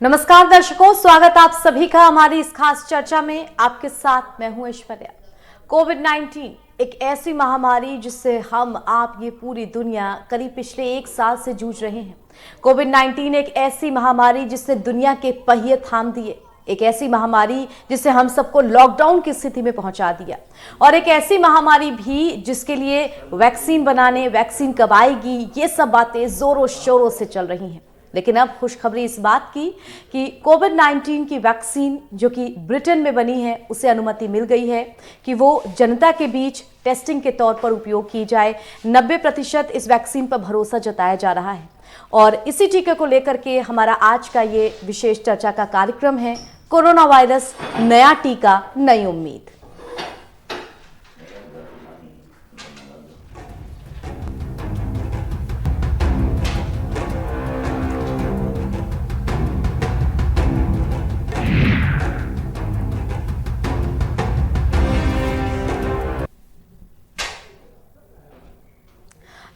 नमस्कार दर्शकों, स्वागत आप सभी का हमारी इस खास चर्चा में। आपके साथ मैं हूं ऐश्वर्या। कोविड-19 एक ऐसी महामारी जिससे हम आप ये पूरी दुनिया करीब पिछले 1 साल से जूझ रहे हैं। कोविड-19 एक ऐसी महामारी जिसने दुनिया के पहिए थाम दिए, एक ऐसी महामारी जिससे हम सबको लॉकडाउन की स्थिति में पहुंचा दिया, और एक ऐसी महामारी भी जिसके लिए वैक्सीन बनाने, वैक्सीन कब आएगी, ये सब बातें जोरों शोरों से चल रही हैं। लेकिन अब खुशखबरी इस बात की कि कोविड-19 की वैक्सीन जो कि ब्रिटेन में बनी है, उसे अनुमति मिल गई है कि वो जनता के बीच टेस्टिंग के तौर पर उपयोग की जाए। 90% इस वैक्सीन पर भरोसा जताया जा रहा है, और इसी टीके को लेकर के हमारा आज का ये विशेष चर्चा का कार्यक्रम है। कोरोना वायरस, नया टीका, नई उम्मीद।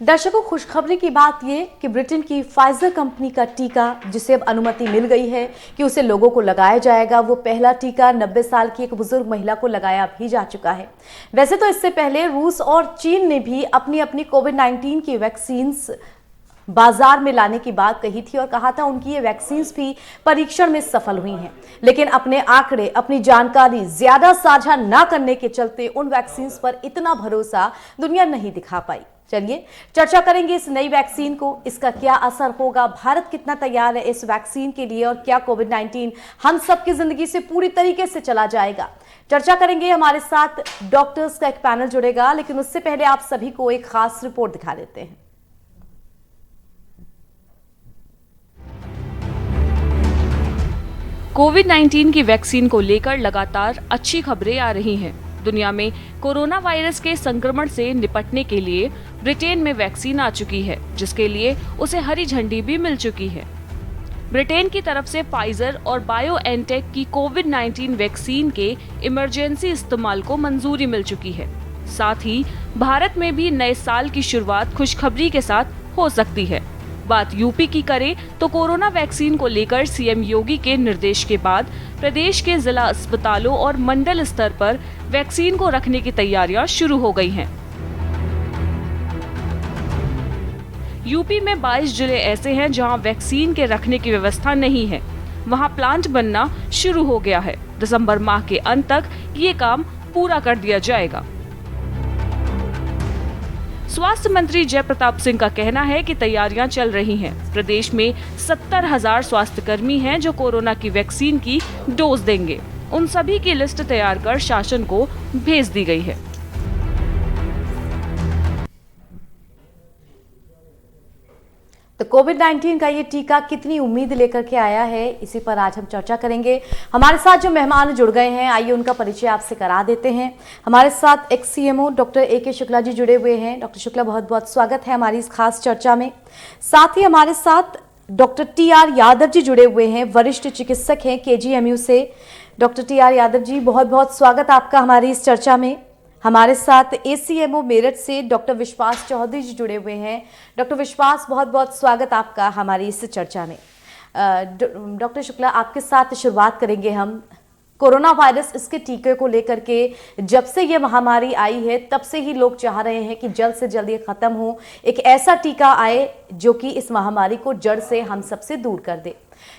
दर्शकों, खुशखबरी की बात ये कि ब्रिटेन की फाइजर कंपनी का टीका, जिसे अब अनुमति मिल गई है कि उसे लोगों को लगाया जाएगा, वो पहला टीका 90 साल की एक बुजुर्ग महिला को लगाया भी जा चुका है। वैसे तो इससे पहले रूस और चीन ने भी अपनी अपनी कोविड-19 की वैक्सीन्स बाजार में लाने की बात कही थी और कहा था उनकी ये वैक्सीन्स भी परीक्षण में सफल हुई हैं। लेकिन अपने आंकड़े, अपनी जानकारी ज्यादा साझा ना करने के चलते उन वैक्सीन्स पर इतना भरोसा दुनिया नहीं दिखा पाई। चलिए चर्चा करेंगे इस नई वैक्सीन को, इसका क्या असर होगा, भारत कितना तैयार है इस वैक्सीन के लिए, और क्या कोविड-19 हम सबकी जिंदगी से पूरी तरीके से चला जाएगा। चर्चा करेंगे, हमारे साथ डॉक्टर्स का एक पैनल जुड़ेगा, लेकिन उससे पहले आप सभी को एक खास रिपोर्ट दिखा देते हैं। कोविड-19 की वैक्सीन को लेकर लगातार अच्छी खबरें आ रही हैं। दुनिया में कोरोना वायरस के संक्रमण से निपटने के लिए ब्रिटेन में वैक्सीन आ चुकी है, जिसके लिए उसे हरी झंडी भी मिल चुकी है। ब्रिटेन की तरफ से फाइजर और बायोएनटेक की कोविड-19 वैक्सीन के इमरजेंसी इस्तेमाल को मंजूरी मिल चुकी है। साथ ही भारत में भी नए साल की शुरुआत खुशखबरी के साथ हो सकती है। बात यूपी की करें तो कोरोना वैक्सीन को लेकर सीएम योगी के निर्देश के बाद प्रदेश के जिला अस्पतालों और मंडल स्तर पर वैक्सीन को रखने की तैयारियां शुरू हो गई हैं। यूपी में 22 जिले ऐसे हैं जहां वैक्सीन के रखने की व्यवस्था नहीं है। वहां प्लांट बनना शुरू हो गया है। दिसंबर माह के अंत तक ये काम पूरा कर दिया जाएगा। स्वास्थ्य मंत्री जय प्रताप सिंह का कहना है कि तैयारियां चल रही हैं। प्रदेश में 70,000 स्वास्थ्यकर्मी हैं जो कोरोना की वैक्सीन की डोज देंगे। उन सभी की लिस्ट तैयार कर शासन को भेज दी गई है। तो कोविड-19 का ये टीका कितनी उम्मीद लेकर के आया है, इसी पर आज हम चर्चा करेंगे। हमारे साथ जो मेहमान जुड़ गए हैं, आइए उनका परिचय आपसे करा देते हैं। हमारे साथ ex CMO doctor A K. Shukla ji जुड़े हुए हैं। डॉक्टर शुक्ला, बहुत बहुत स्वागत है हमारी इस खास चर्चा में। साथ ही हमारे साथ डॉक्टर टी.आर. यादव जी जुड़े हुए हैं, वरिष्ठ चिकित्सक हैं केजीएमयू से। Doctor TR. यादव जी, बहुत बहुत स्वागत आपका हमारी इस चर्चा में। हमारे साथ एसीएमओ मेरठ से डॉक्टर विश्वास चौधरी जी जुड़े हुए हैं। डॉक्टर विश्वास, बहुत बहुत स्वागत आपका हमारी इस चर्चा में। डॉक्टर शुक्ला, आपके साथ शुरुआत करेंगे हम। कोरोना वायरस, इसके टीके को लेकर के जब से ये महामारी आई है तब से ही लोग चाह रहे हैं कि जल्द से जल्द ये खत्म हो, एक ऐसा टीका आए जो कि इस महामारी को जड़ से हम सबसे दूर कर दे।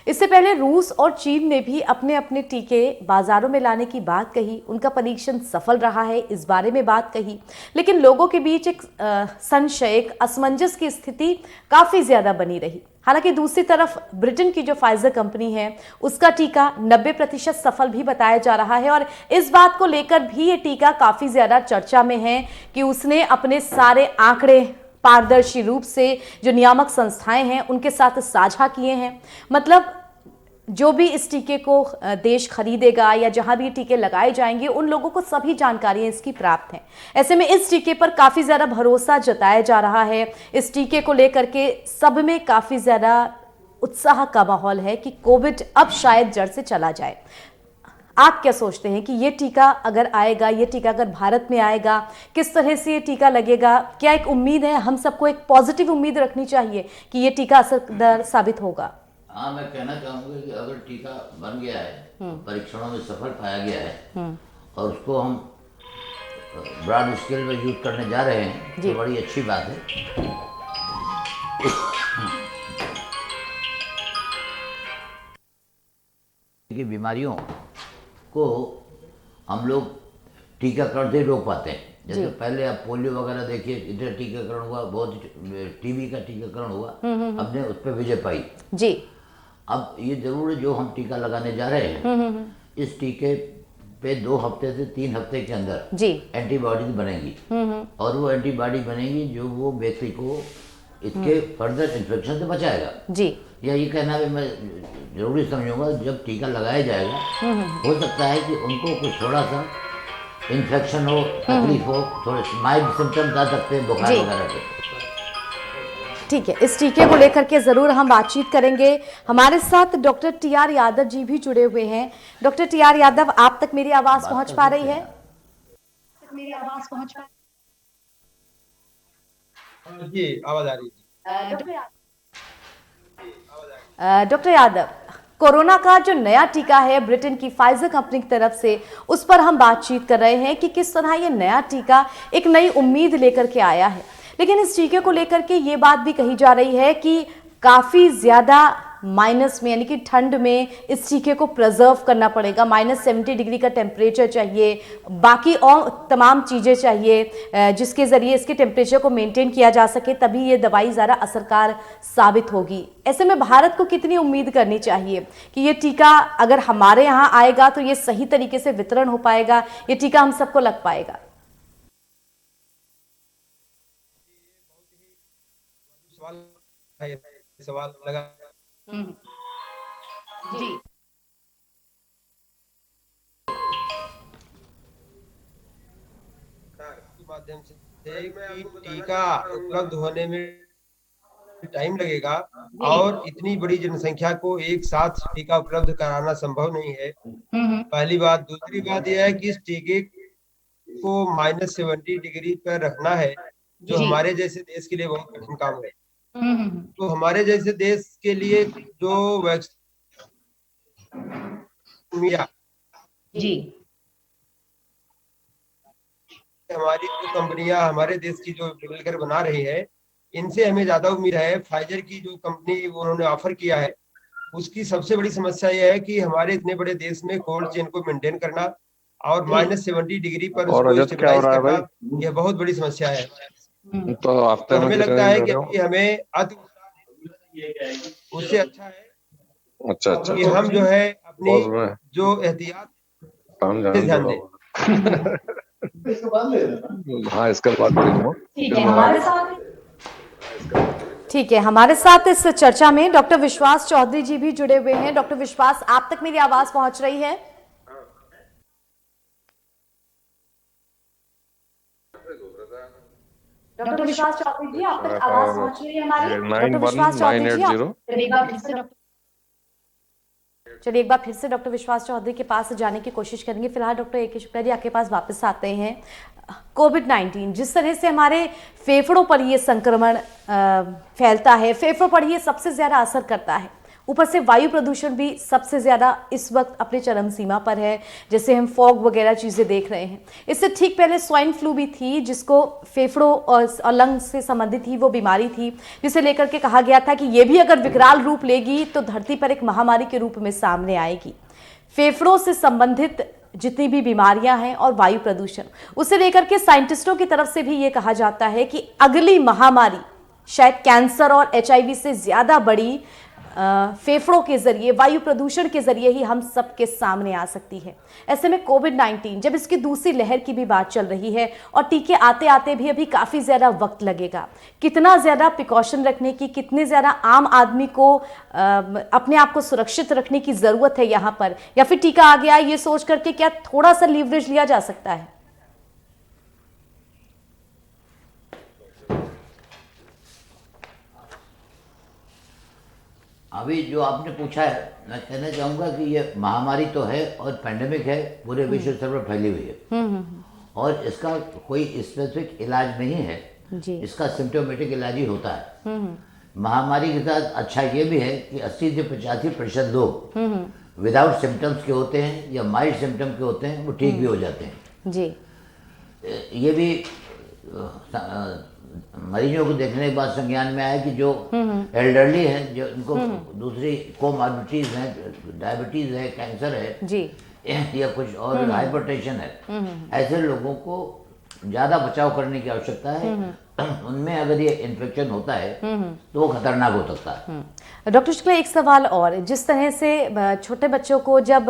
इससे पहले रूस और चीन ने भी अपने अपने टीके बाजारों में लाने की बात कही, उनका परीक्षण सफल रहा है, इस बारे में बात कही। लेकिन लोगों के बीच एक संशय, एक असमंजस की स्थिति काफी ज्यादा बनी रही। हालांकि दूसरी तरफ ब्रिटेन की जो फाइजर कंपनी है, उसका टीका 90% सफल भी बताया जा रहा है, और इस बात को लेकर भी ये टीका काफी ज्यादा चर्चा में है कि उसने अपने सारे आंकड़े पारदर्शी रूप से जो नियामक संस्थाएं हैं उनके साथ साझा किए हैं। मतलब जो भी इस टीके को देश खरीदेगा या जहां भी टीके लगाए जाएंगे, उन लोगों को सभी जानकारियां इसकी प्राप्त हैं। ऐसे में इस टीके पर काफी ज्यादा भरोसा जताया जा रहा है। इस टीके को लेकर के सब में काफी ज्यादा उत्साह का माहौल है कि कोविड अब शायद जड़ से चला जाए। आप क्या सोचते हैं कि ये टीका अगर आएगा, ये टीका अगर भारत में आएगा, किस तरह से ये टीका लगेगा? क्या एक उम्मीद है, हम सबको एक पॉजिटिव उम्मीद रखनी चाहिए कि ये टीका असरदार साबित होगा? हाँ, मैं कहना चाहूँगा कि अगर टीका बन गया है, परीक्षणों में सफल पाया गया है और उसको हम ब्रॉड स्केल में यूज करने जा रहे हैं तो बड़ी अच्छी बात है। की बीमारियों को हम लोग टीकाकरण से रोक पाते हैं। जैसे पहले आप पोलियो वगैरह देखिए, इधर टीकाकरण हुआ, बहुत टीबी का टीकाकरण हुआ, हमने उस पर विजय पाई जी। अब ये जरूर है जो हम टीका लगाने जा रहे हैं, इस टीके पे 2 हफ्ते से 3 हफ्ते के अंदर जी एंटीबॉडीज बनेगी और वो एंटीबॉडी बनेगी जो वो व्यक्ति को इसके फर्दर इन्फेक्शन से बचाएगा जी। या ये कहना भी मैं जरूरी समझूंगा, जब टीका लगाया जाएगा हो सकता है कि उनको कुछ थोड़ा सा इन्फेक्शन हो, तकलीफ हो, थोड़े माइल्ड सिम्टम्स आ सकते हैं बुखार वगैरह के। ठीक है, इस टीके को लेकर के जरूर हम बातचीत करेंगे। हमारे साथ डॉक्टर टी.आर. यादव जी भी जुड़े हुए हैं। Doctor TR. यादव, आप तक मेरी आवाज पहुंच पा रही है? मेरी आवाज पहुंच पा जी, आवाज आ रही है। डॉक्टर यादव, कोरोना का जो नया टीका है ब्रिटेन की फाइजर कंपनी की तरफ से, उस पर हम बातचीत कर रहे हैं कि किस तरह ये नया टीका एक नई उम्मीद लेकर के आया है। लेकिन इस टीके को लेकर के ये बात भी कही जा रही है कि काफ़ी ज़्यादा माइनस में, यानी कि ठंड में इस टीके को प्रिजर्व करना पड़ेगा। -70 डिग्री का टेम्परेचर चाहिए, बाकी और तमाम चीज़ें चाहिए जिसके ज़रिए इसके टेम्परेचर को मेंटेन किया जा सके, तभी ये दवाई ज़्यादा असरकार साबित होगी। ऐसे में भारत को कितनी उम्मीद करनी चाहिए कि ये टीका अगर हमारे यहाँ आएगा तो ये सही तरीके से वितरण हो पाएगा, ये टीका हम सबको लग पाएगा? सवाल लगा जी। माध्यम से टीका उपलब्ध होने में टाइम लगेगा और इतनी बड़ी जनसंख्या को एक साथ टीका उपलब्ध कराना संभव नहीं है, पहली बात। दूसरी बात यह है कि इस टीके को -70 डिग्री पर रखना है, जो हमारे जैसे देश के लिए बहुत कठिन काम है। तो हमारे जैसे देश के लिए जो वैक्सीन जी, हमारी जो कंपनियां हमारे देश की जो मिलकर बना रही है, इनसे हमें ज्यादा उम्मीद है। फाइजर की जो कंपनी उन्होंने ऑफर किया है, उसकी सबसे बड़ी समस्या यह है कि हमारे इतने बड़े देश में कोल्ड चेन को मेंटेन करना और -70 डिग्री पर उसको स्टेबलाइज करना, यह बहुत बड़ी समस्या है। तो हमें लगता है कि अभी हमें उससे अच्छा है कि हम जो है अपनी जो एहतियात ध्यान दें। हाँ, इसका बात ठीक है, हमारे साथ इस चर्चा में डॉक्टर विश्वास चौधरी जी भी जुड़े हुए हैं। डॉक्टर विश्वास, आप तक मेरी आवाज पहुंच रही है? डॉक्टर विश्वास चौधरी जी, आप तक आवाज पहुंच रही है हमारी? डॉक्टर विश्वास चौधरी जी, चलिए एक बार फिर से डॉक्टर विश्वास चौधरी के पास जाने की कोशिश करेंगे। फिलहाल डॉक्टर ए.के. शुक्ला जी आपके पास वापस आते हैं। कोविड-19 जिस तरह से हमारे फेफड़ों पर ये संक्रमण फैलता है, फेफड़ों पर ये सबसे ज़्यादा असर करता है, ऊपर से वायु प्रदूषण भी सबसे ज़्यादा इस वक्त अपने चरम सीमा पर है। जैसे हम फॉग वगैरह चीज़ें देख रहे हैं। इससे ठीक पहले स्वाइन फ्लू भी थी, जिसको फेफड़ों और लंग्स से संबंधित थी, वो बीमारी थी, जिसे लेकर के कहा गया था कि ये भी अगर विकराल रूप लेगी तो धरती पर एक महामारी के रूप में सामने आएगी। फेफड़ों से संबंधित जितनी भी बीमारियां हैं और वायु प्रदूषण, उसे लेकर के साइंटिस्टों की तरफ से भी ये कहा जाता है कि अगली महामारी शायद कैंसर और HIV से ज़्यादा बड़ी फेफड़ों के जरिए, वायु प्रदूषण के जरिए ही हम सबके सामने आ सकती है। ऐसे में कोविड-19 जब इसकी दूसरी लहर की भी बात चल रही है और टीके आते आते भी अभी काफ़ी ज़्यादा वक्त लगेगा, कितना ज़्यादा प्रिकॉशन रखने की, कितने ज़्यादा आम आदमी को अपने आप को सुरक्षित रखने की ज़रूरत है यहाँ पर, या फिर टीका आ गया ये सोच करके क्या थोड़ा सा लीवरेज लिया जा सकता है? अभी जो आपने पूछा है, मैं कहना चाहूँगा कि ये महामारी तो है और पैंडेमिक है, पूरे विश्व स्तर पर फैली हुई है और इसका कोई स्पेसिफिक इलाज नहीं है। इसका सिम्टोमेटिक इलाज ही होता है। महामारी के साथ अच्छा ये भी है कि 80 से 85% लोग विदाउट सिम्टम्स के होते हैं या माइल्ड सिम्टम के होते हैं, वो ठीक भी हो जाते हैं। जी। ये भी मरीजों को देखने के बाद संज्ञान में आया कि जो एल्डरली हैं, जो उनको दूसरी कोमॉर्बिडिटीज हैं, डायबिटीज है, कैंसर है जी। या कुछ और हाइपरटेंशन है, ऐसे लोगों को ज़्यादा बचाव करने की आवश्यकता है। उनमें अगर ये इन्फेक्शन होता है तो वो खतरनाक हो सकता है। डॉक्टर शुक्ला, एक सवाल और, जिस तरह से छोटे बच्चों को जब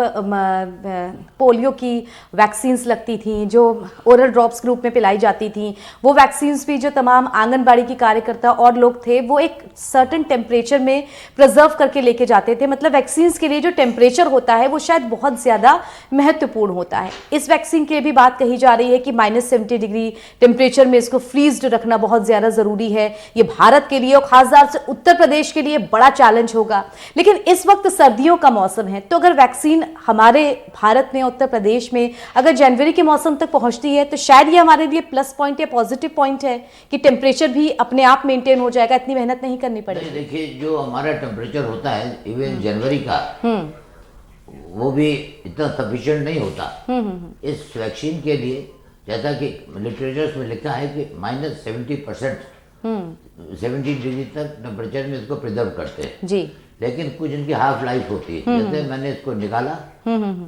पोलियो की वैक्सीन्स लगती थी, जो ओरल ड्रॉप्स के रूप में पिलाई जाती थी, वो वैक्सीन्स भी जो तमाम आंगनबाड़ी की कार्यकर्ता और लोग थे वो एक सर्टेन टेम्परेचर में प्रिजर्व करके लेके जाते थे। मतलब वैक्सीन्स के लिए जो टेम्परेचर होता है वो शायद बहुत ज़्यादा महत्वपूर्ण होता है। इस वैक्सीन के लिए भी बात कही जा रही है कि -70 डिग्री टेम्परेचर में इसको फ्रीज्ड रखना बहुत ज़्यादा ज़रूरी है। ये भारत के लिए और खासतौर से उत्तर प्रदेश के लिए बड़ा चैलेंज होगा। लेकिन इस वक्त सर्दियों का मौसम है, तो अगर वैक्सीन हमारे भारत में, उत्तर प्रदेश में अगर जनवरी के मौसम तक पहुंचती है तो शायद ये हमारे लिए प्लस पॉइंट या पॉजिटिव पॉइंट है कि टेम्परेचर भी अपने आप मेंटेन हो जाएगा, इतनी मेहनत नहीं करनी पड़ेगी। देखिए, जो हमारा टेम्परेचर होता है इवन जनवरी का, वो भी इतना सफिशिएंट नहीं होता। इस वैक्सीन के लिए जैसा कि लिटरेचर में लिखा है कि -70% 70 डिग्री तक टेम्परेचर में इसको प्रिजर्व करते हैं जी। लेकिन कुछ इनकी हाफ लाइफ होती है। जैसे मैंने इसको निकाला,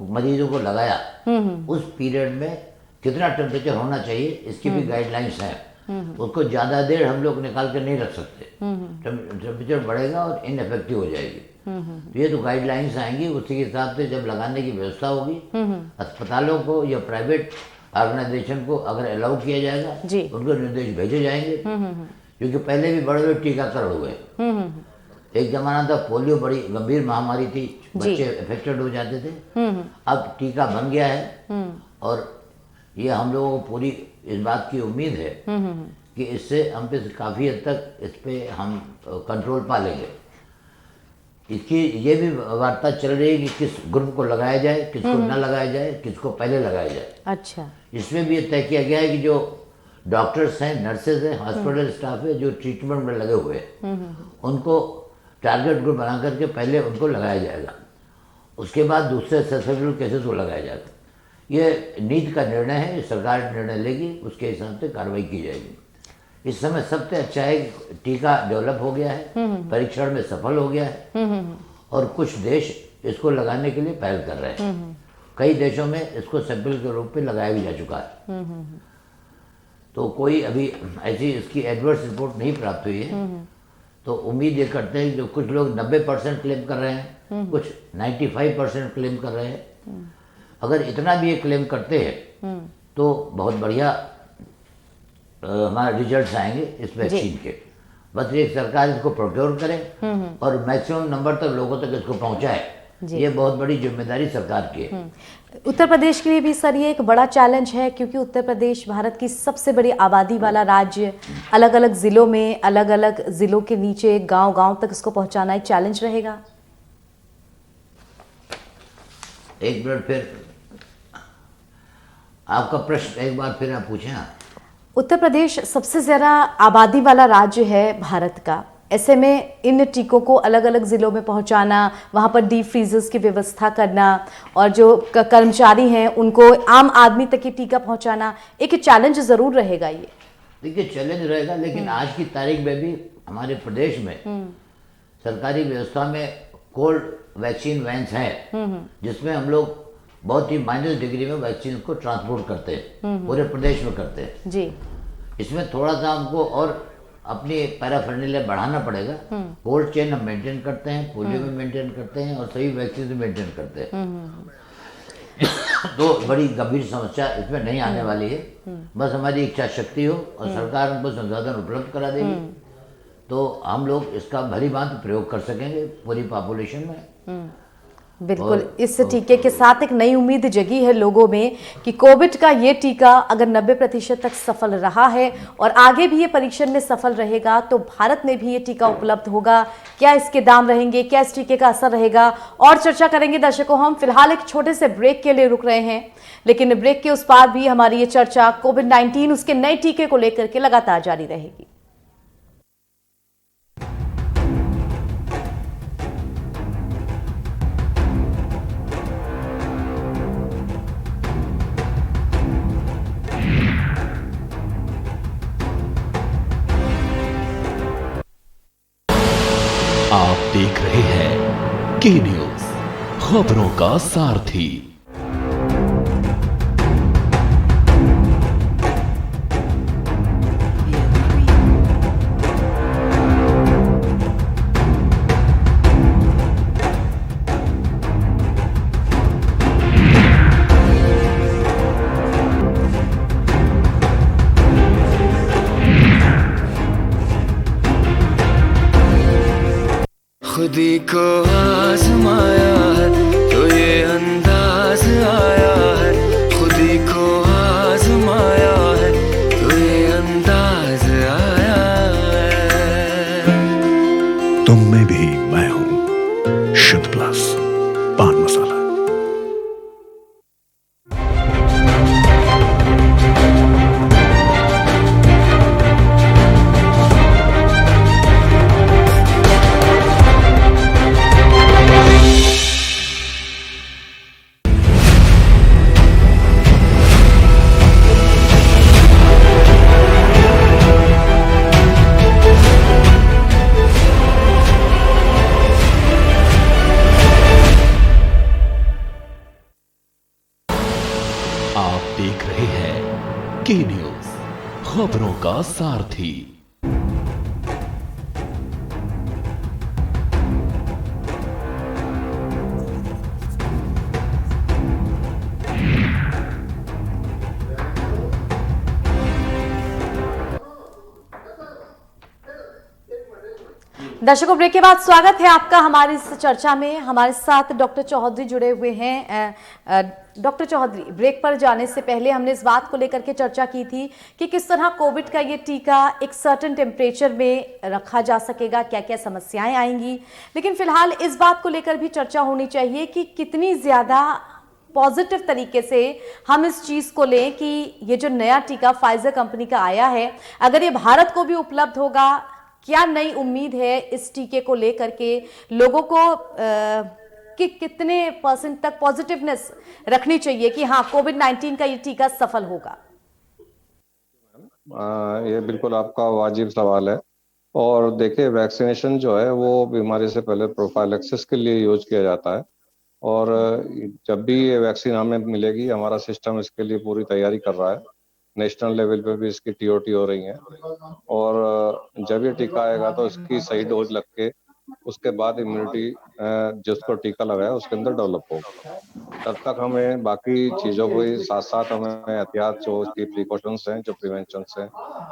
मरीजों को लगाया, उस पीरियड में कितना टेम्परेचर होना चाहिए इसकी भी गाइडलाइंस हैं। उसको ज़्यादा देर हम लोग निकाल कर नहीं रख सकते, टेम्परेचर बढ़ेगा और इनएफेक्टिव हो जाएगी। तो ये तो गाइडलाइंस आएंगी, उसी के हिसाब से जब लगाने की व्यवस्था होगी, अस्पतालों को या प्राइवेट ऑर्गेनाइजेशन को अगर अलाउ किया जाएगा, उनको निर्देश भेजे जाएंगे। क्योंकि पहले भी बड़े बड़े टीकाकरण हुए। एक जमाना था पोलियो बड़ी गंभीर महामारी थी, बच्चे अफेक्टेड हो जाते थे। अब टीका बन गया है और ये हम लोगों को पूरी इस बात की उम्मीद है कि इससे हम पे काफ़ी हद तक इस पे हम कंट्रोल पा लेंगे। इसकी ये भी वार्ता चल रही है कि किस ग्रुप को लगाया जाए, किसको न लगाया जाए, किसको पहले लगाया जाए। अच्छा। इसमें भी ये तय किया गया है कि जो डॉक्टर्स हैं, नर्सेज हैं, हॉस्पिटल स्टाफ है, जो ट्रीटमेंट में लगे हुए हैं, उनको टारगेट ग्रुप बना करके पहले उनको लगाया जाएगा, उसके बाद दूसरे ससेप्टेबल केसेस को लगाया जाएगा। ये नीति का निर्णय है, सरकार निर्णय लेगी, उसके हिसाब से कार्रवाई की जाएगी। इस समय सबसे अच्छा है कि टीका डेवलप हो गया है, परीक्षण में सफल हो गया है और कुछ देश इसको लगाने के लिए पहल कर रहे हैं। कई देशों में इसको सैंपल के रूप में लगाया भी जा चुका है। तो कोई अभी ऐसी इसकी एडवर्स रिपोर्ट नहीं प्राप्त हुई है। तो उम्मीद ये करते हैं जो कुछ लोग 90% क्लेम कर रहे हैं, कुछ 95% क्लेम कर रहे हैं। अगर इतना भी ये क्लेम करते हैं तो बहुत बढ़िया हमारे रिजल्ट्स आएंगे इस वैक्सीन के। बस एक सरकार इसको प्रोक्योर करे और मैक्सिमम नंबर तक लोगों तक इसको पहुंचाए, ये बहुत बड़ी जिम्मेदारी सरकार की है। उत्तर प्रदेश के लिए भी सर ये एक बड़ा चैलेंज है, क्योंकि उत्तर प्रदेश भारत की सबसे बड़ी आबादी वाला राज्य, अलग अलग ज़िलों में, अलग अलग ज़िलों के नीचे गांव-गांव तक इसको पहुंचाना एक चैलेंज रहेगा। एक मिनट, फिर आपका प्रश्न एक बार फिर आप पूछें। उत्तर प्रदेश सबसे ज़्यादा आबादी वाला राज्य है भारत का। ऐसे में इन टीकों को अलग अलग ज़िलों में पहुंचाना, वहां पर डीप फ्रीजर्स की व्यवस्था करना और जो कर्मचारी हैं उनको आम आदमी तक ये टीका पहुंचाना एक चैलेंज ज़रूर रहेगा। ये देखिए चैलेंज रहेगा, लेकिन आज की तारीख में भी हमारे प्रदेश में सरकारी व्यवस्था में कोल्ड वैक्सीन वैन्स हैं, जिसमें हम लोग बहुत ही माइनस डिग्री में वैक्सीन को ट्रांसपोर्ट करते हैं, पूरे प्रदेश में करते हैं जी। इसमें थोड़ा सा हमको और अपनी पैराफर्निलिया बढ़ाना पड़ेगा। कोल्ड चेन हम मेंटेन करते हैं, पोलियो में मेंटेन करते हैं और सभी वैक्सीन में मेंटेन करते हैं। तो बड़ी गंभीर समस्या इसमें नहीं आने वाली है। बस हमारी इच्छा शक्ति हो और सरकार हमको संसाधन उपलब्ध करा देगी तो हम लोग इसका भली भांति प्रयोग कर सकेंगे पूरी पॉपुलेशन में। बिल्कुल, इस टीके के साथ एक नई उम्मीद जगी है लोगों में कि कोविड का ये टीका अगर 90% तक सफल रहा है और आगे भी ये परीक्षण में सफल रहेगा तो भारत में भी ये टीका उपलब्ध होगा। क्या इसके दाम रहेंगे, क्या इस टीके का असर रहेगा, और चर्चा करेंगे दर्शकों। हम फिलहाल एक छोटे से ब्रेक के लिए रुक रहे हैं, लेकिन ब्रेक के उस पार भी हमारी ये चर्चा कोविड-19 उसके नए टीके को लेकर के लगातार जारी रहेगी। की न्यूज, खबरों का सारथी। खुदी को आजमाया है तो ये अंदाज आया है, खुदी को आजमाया है तो ये अंदाज आया है। तुम में भी मैं हूं, शुद्ध प्लस पान मसाला। आप देख रहे हैं की न्यूज, खबरों का सारथी। दर्शकों, ब्रेक के बाद स्वागत है आपका हमारी इस चर्चा में। हमारे साथ डॉक्टर चौधरी जुड़े हुए हैं। डॉक्टर चौधरी, ब्रेक पर जाने से पहले हमने इस बात को लेकर के चर्चा की थी कि किस तरह कोविड का ये टीका एक सर्टेन टेम्परेचर में रखा जा सकेगा, क्या क्या समस्याएं आएंगी। लेकिन फिलहाल इस बात को लेकर भी चर्चा होनी चाहिए कि कितनी ज़्यादा पॉजिटिव तरीके से हम इस चीज़ को लें कि ये जो नया टीका फाइजर कंपनी का आया है, अगर ये भारत को भी उपलब्ध होगा, क्या नई उम्मीद है इस टीके को लेकर के लोगों को कि कितने % तक पॉजिटिवनेस रखनी चाहिए कि हाँ, कोविड-19 का ये टीका सफल होगा। ये बिल्कुल आपका वाजिब सवाल है। और देखिए, वैक्सीनेशन जो है वो बीमारी से पहले प्रोफाइलैक्सिस के लिए यूज किया जाता है। और जब भी ये वैक्सीन हमें मिलेगी, हमारा सिस्टम इसके लिए पूरी तैयारी कर रहा है। नेशनल लेवल पे भी इसकी टीओटी हो रही है। और जब ये टीका आएगा तो इसकी सही डोज लग के उसके बाद इम्यूनिटी जिसको टीका लगाया उसके अंदर डेवलप होगा। तब तक हमें बाकी चीज़ों के साथ साथ हमें एहतियात जो उसकी प्रिकॉशंस हैं, जो प्रिवेंशन हैं,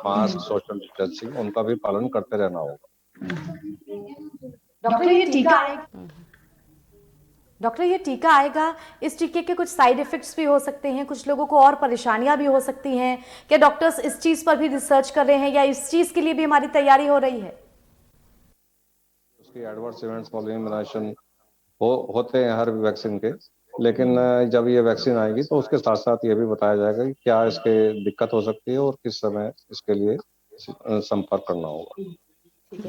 मास्क, सोशल डिस्टेंसिंग, उनका भी पालन करते रहना होगा। डॉक्टर, ये टीका आएगा, इस टीके के कुछ साइड इफेक्ट्स भी हो सकते हैं, कुछ लोगों को और परेशानियां भी हो सकती हैं। क्या डॉक्टर्स इस चीज पर भी रिसर्च कर रहे हैं या इस चीज के लिए भी हमारी तैयारी हो रही है? उसकी एडवर्स इवेंट्स फॉलोइंग इम्यूनाइजेशन होते हैं हर वैक्सीन के, लेकिन जब ये वैक्सीन आएगी तो उसके साथ साथ ये भी बताया जाएगा कि क्या इसके दिक्कत हो सकती है और किस समय इसके लिए संपर्क करना होगा। ठीक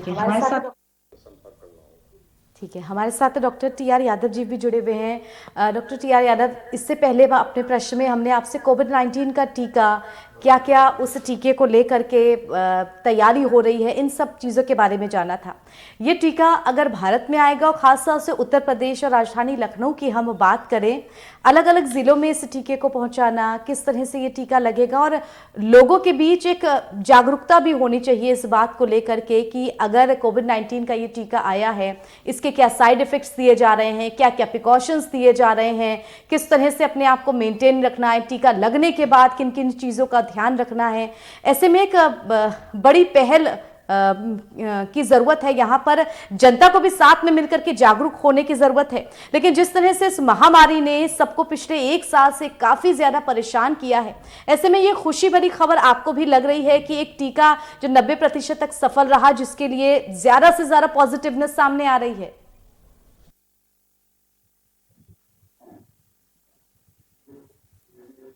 है, हमारे साथ डॉक्टर टी.आर. यादव जी भी जुड़े हुए हैं। Doctor TR. यादव, इससे पहले अपने प्रश्न में हमने आपसे कोविड-19 का टीका, क्या क्या उस टीके को लेकर के तैयारी हो रही है, इन सब चीज़ों के बारे में जाना था। ये टीका अगर भारत में आएगा और ख़ासतौर से उत्तर प्रदेश और राजधानी लखनऊ की हम बात करें, अलग अलग ज़िलों में इस टीके को पहुंचाना, किस तरह से ये टीका लगेगा और लोगों के बीच एक जागरूकता भी होनी चाहिए इस बात को लेकर के कि अगर कोविड-19 का ये टीका आया है, इसके क्या साइड इफ़ेक्ट्स दिए जा रहे हैं, क्या क्या प्रिकॉशंस दिए जा रहे हैं, किस तरह से अपने आप को मेंटेन रखना है, टीका लगने के बाद किन किन चीज़ों का ध्यान रखना है। ऐसे में एक बड़ी पहल की जरूरत है। यहाँ पर जनता को भी साथ में मिलकर के जागरूक होने की जरूरत है। लेकिन जिस तरह से इस महामारी ने सबको पिछले 1 साल से काफी ज्यादा परेशान किया है, ऐसे में ये खुशी भरी खबर आपको भी लग रही है कि एक टीका जो 90% तक सफल रहा, जिसके लिए ज्यादा से ज्यादा पॉजिटिवनेस सामने आ रही है।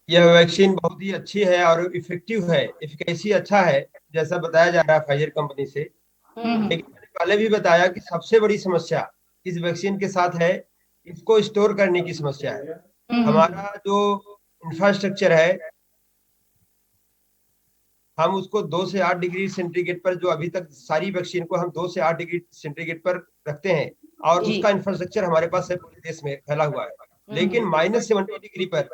यह वैक्सीन बहुत ही अच्छी है और इफेक्टिव है, एफिकेसी अच्छा है, जैसा बताया जा रहा है फाइजर कंपनी से। लेकिन मैंने पहले भी बताया कि सबसे बड़ी समस्या इस वैक्सीन के साथ है, इसको स्टोर करने की समस्या है। हमारा जो इंफ्रास्ट्रक्चर है, हम उसको 2 से 8 डिग्री सेंटीग्रेड पर, जो अभी तक सारी वैक्सीन को हम 2 से 8 डिग्री सेंटीग्रेड पर रखते हैं, और उसका इंफ्रास्ट्रक्चर हमारे पास है, पूरे देश में फैला हुआ है। लेकिन -70 डिग्री पर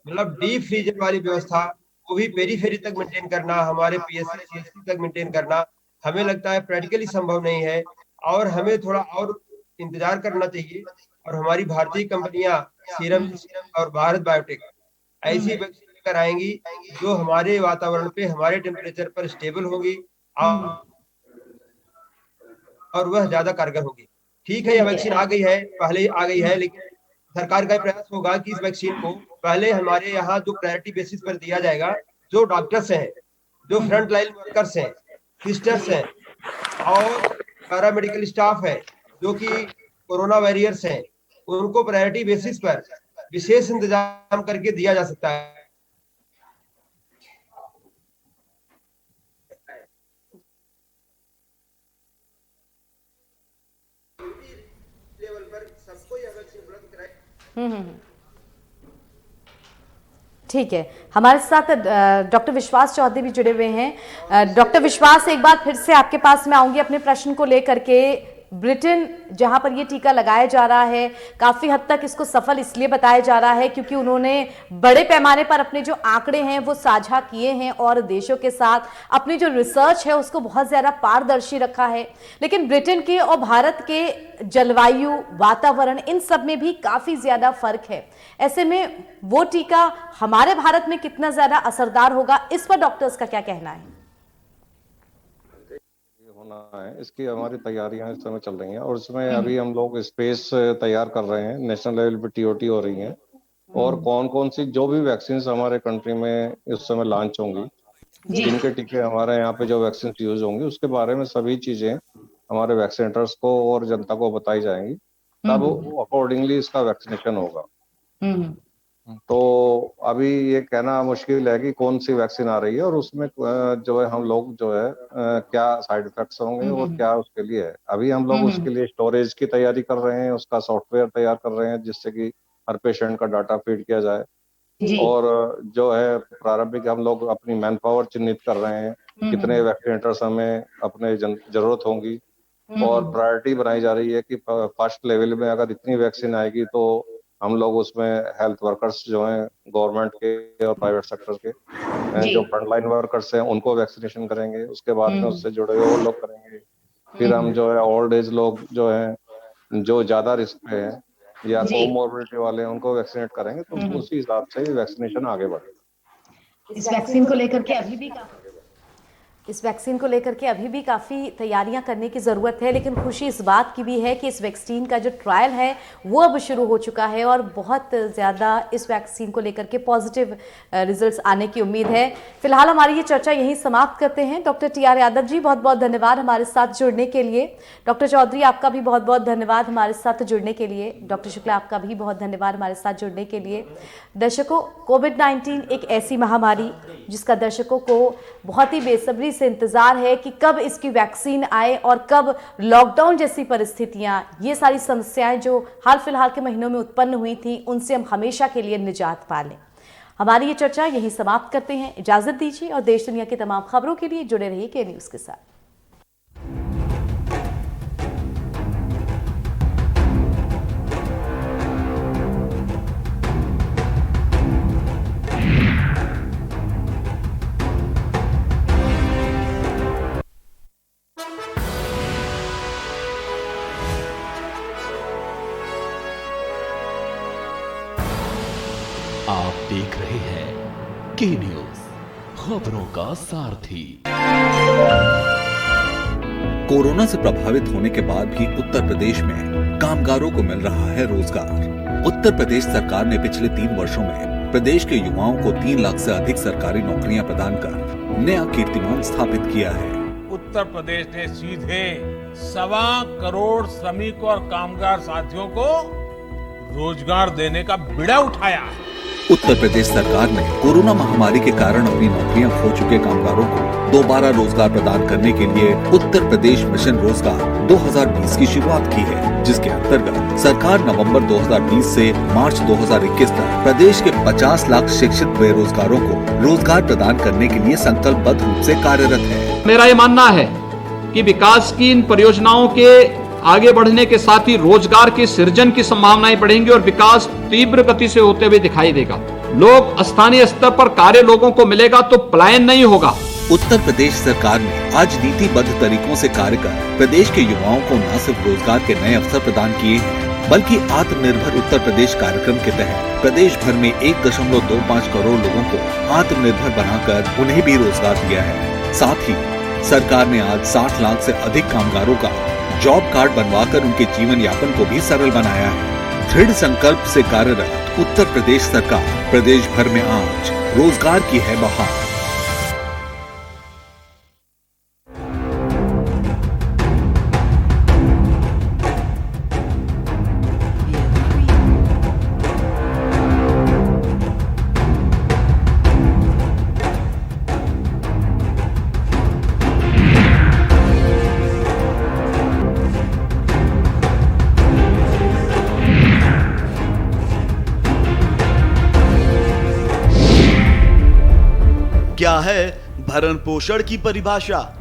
मतलब डीप फ्रीजर वाली व्यवस्था, वो भी पेरीफेरी तक मेंटेन करना, हमारे पीएससी सीएससी तक मेंटेन करना, हमें लगता है प्रैक्टिकली संभव नहीं है और हमें थोड़ा और इंतजार करना चाहिए। और हमारी भारतीय कंपनियां सीरम और भारत बायोटेक ऐसी वैक्सीन लेकर आएंगी जो हमारे वातावरण पे, हमारे टेम्परेचर पर स्टेबल होगी और वह ज्यादा कारगर होगी। ठीक है, यह वैक्सीन आ गई है, पहले आ गई है, लेकिन सरकार का प्रयास होगा कि इस वैक्सीन को पहले हमारे यहाँ जो प्रायोरिटी बेसिस पर दिया जाएगा, जो डॉक्टर्स हैं, जो फ्रंट लाइन वर्कर्स हैं, सिस्टर्स हैं और पैरामेडिकल स्टाफ है, जो कि कोरोना वॉरियर्स हैं, उनको प्रायोरिटी बेसिस पर विशेष इंतजाम करके दिया जा सकता है। लेवल पर सबको यह वैक्सीन उपलब्ध कराए। ठीक है, हमारे साथ डॉक्टर विश्वास चौधरी भी जुड़े हुए हैं। डॉक्टर विश्वास, एक बार फिर से आपके पास मैं आऊंगी अपने प्रश्न को लेकर के। ब्रिटेन जहां पर ये टीका लगाया जा रहा है, काफी हद तक इसको सफल इसलिए बताया जा रहा है क्योंकि उन्होंने बड़े पैमाने पर अपने जो आंकड़े हैं वो साझा किए हैं और देशों के साथ अपनी जो रिसर्च है उसको बहुत ज्यादा पारदर्शी रखा है। लेकिन ब्रिटेन के और भारत के जलवायु, वातावरण, इन सब में भी काफी ज्यादा फर्क है। ऐसे में वो टीका हमारे भारत में कितना ज्यादा असरदार होगा, इस पर डॉक्टर्स का क्या कहना है? होना है, इसकी हमारी तैयारियां इस समय चल रही हैं और इसमें अभी हम लोग स्पेस तैयार कर रहे हैं, नेशनल लेवल पे टीओटी हो रही हैं और कौन कौन सी जो भी वैक्सीन हमारे कंट्री में इस समय लॉन्च होंगी, जिनके टीके हमारे यहाँ पे जो वैक्सीन यूज होंगी, उसके बारे में सभी चीजें हमारे वैक्सीनेटर्स को और जनता को बताई जाएंगी, तब अकॉर्डिंगली इसका वैक्सीनेशन होगा। तो अभी ये कहना मुश्किल है कि कौन सी वैक्सीन आ रही है और उसमें जो है हम लोग जो है क्या साइड इफेक्ट्स होंगे और क्या उसके लिए है। अभी हम लोग उसके लिए स्टोरेज की तैयारी कर रहे हैं, उसका सॉफ्टवेयर तैयार कर रहे हैं जिससे कि हर पेशेंट का डाटा फीड किया जाए और जो है प्रारंभिक हम लोग अपनी मैन पावर चिन्हित कर रहे हैं, कितने वैक्सीनेटर्स हमें अपने जरूरत होंगी और प्रायोरिटी बनाई जा रही है कि फर्स्ट लेवल में अगर इतनी वैक्सीन आएगी तो हम लोग उसमें हेल्थ वर्कर्स जो हैं गवर्नमेंट के और प्राइवेट सेक्टर के जो फ्रंटलाइन वर्कर्स हैं उनको वैक्सीनेशन करेंगे, उसके बाद में उससे जुड़े हुए और लोग करेंगे, फिर हम जो है ओल्ड एज लोग जो हैं जो ज्यादा रिस्क पे हैं या कोमोर्बिडिटी वाले हैं उनको वैक्सीनेट करेंगे। तो उसी हिसाब से वैक्सीनेशन आगे बढ़ेगा। इस वैक्सीन को लेकर के अभी भी काफ़ी तैयारियां करने की ज़रूरत है, लेकिन खुशी इस बात की भी है कि इस वैक्सीन का जो ट्रायल है वो अब शुरू हो चुका है और बहुत ज़्यादा इस वैक्सीन को लेकर के पॉजिटिव रिजल्ट्स आने की उम्मीद है। फिलहाल हमारी ये चर्चा यहीं समाप्त करते हैं। डॉक्टर TR यादव जी, बहुत बहुत धन्यवाद हमारे साथ जुड़ने के लिए। डॉक्टर चौधरी, आपका भी बहुत बहुत धन्यवाद हमारे साथ जुड़ने के लिए। डॉक्टर शुक्ला, आपका भी बहुत धन्यवाद हमारे साथ जुड़ने के लिए। दर्शकों, कोविड-19 एक ऐसी महामारी जिसका दर्शकों को बहुत ही बेसब्री से इंतजार है कि कब इसकी वैक्सीन आए और कब लॉकडाउन जैसी परिस्थितियां, ये सारी समस्याएं जो हाल फिलहाल के महीनों में उत्पन्न हुई थी, उनसे हम हमेशा के लिए निजात पा लें। हमारी ये चर्चा यहीं समाप्त करते हैं। इजाजत दीजिए और देश दुनिया की तमाम खबरों के लिए जुड़े रहिए के न्यूज के साथ। आप देख रहे हैं के न्यूज, खबरों का सारथी। कोरोना से प्रभावित होने के बाद भी उत्तर प्रदेश में कामगारों को मिल रहा है रोजगार। उत्तर प्रदेश सरकार ने पिछले 3 वर्षों में प्रदेश के युवाओं को 3 लाख से अधिक सरकारी नौकरियां प्रदान कर नया कीर्तिमान स्थापित किया है। उत्तर प्रदेश ने सीधे 1.25 करोड़ श्रमिक और कामगार साथियों को रोजगार देने का बीड़ा उठाया है। उत्तर प्रदेश सरकार ने कोरोना महामारी के कारण अपनी नौकरियां खो चुके कामगारों को दोबारा रोजगार प्रदान करने के लिए उत्तर प्रदेश मिशन रोजगार 2020 की शुरुआत की है, जिसके अंतर्गत सरकार नवंबर 2020 से मार्च 2021 तक प्रदेश के 50 लाख शिक्षित बेरोजगारों को रोजगार प्रदान करने के लिए संकल्पबद्ध रूप से कार्यरत है। मेरा ये मानना है कि विकास की इन परियोजनाओं के आगे बढ़ने के साथ ही रोजगार के सृजन की संभावनाएं बढ़ेंगी और विकास तीव्र गति से होते हुए दिखाई देगा। लोग स्थानीय स्तर पर कार्य लोगों को मिलेगा तो पलायन नहीं होगा। उत्तर प्रदेश सरकार ने आज नीतिबद्ध तरीकों से कार्य कर प्रदेश के युवाओं को न सिर्फ रोजगार के नए अवसर प्रदान किए हैं, बल्कि आत्मनिर्भर उत्तर प्रदेश कार्यक्रम के तहत प्रदेश भर में 1.25 करोड़ लोगों को आत्मनिर्भर बनाकर उन्हें भी रोजगार दिया है। साथ ही सरकार ने आज 60 लाख से अधिक कामगारों का जॉब कार्ड बनवाकर उनके जीवन यापन को भी सरल बनाया है। दृढ़ संकल्प से कार्यरत उत्तर प्रदेश सरकार प्रदेश भर में आज रोजगार की है बहार। क्या है भरण पोषण की परिभाषा?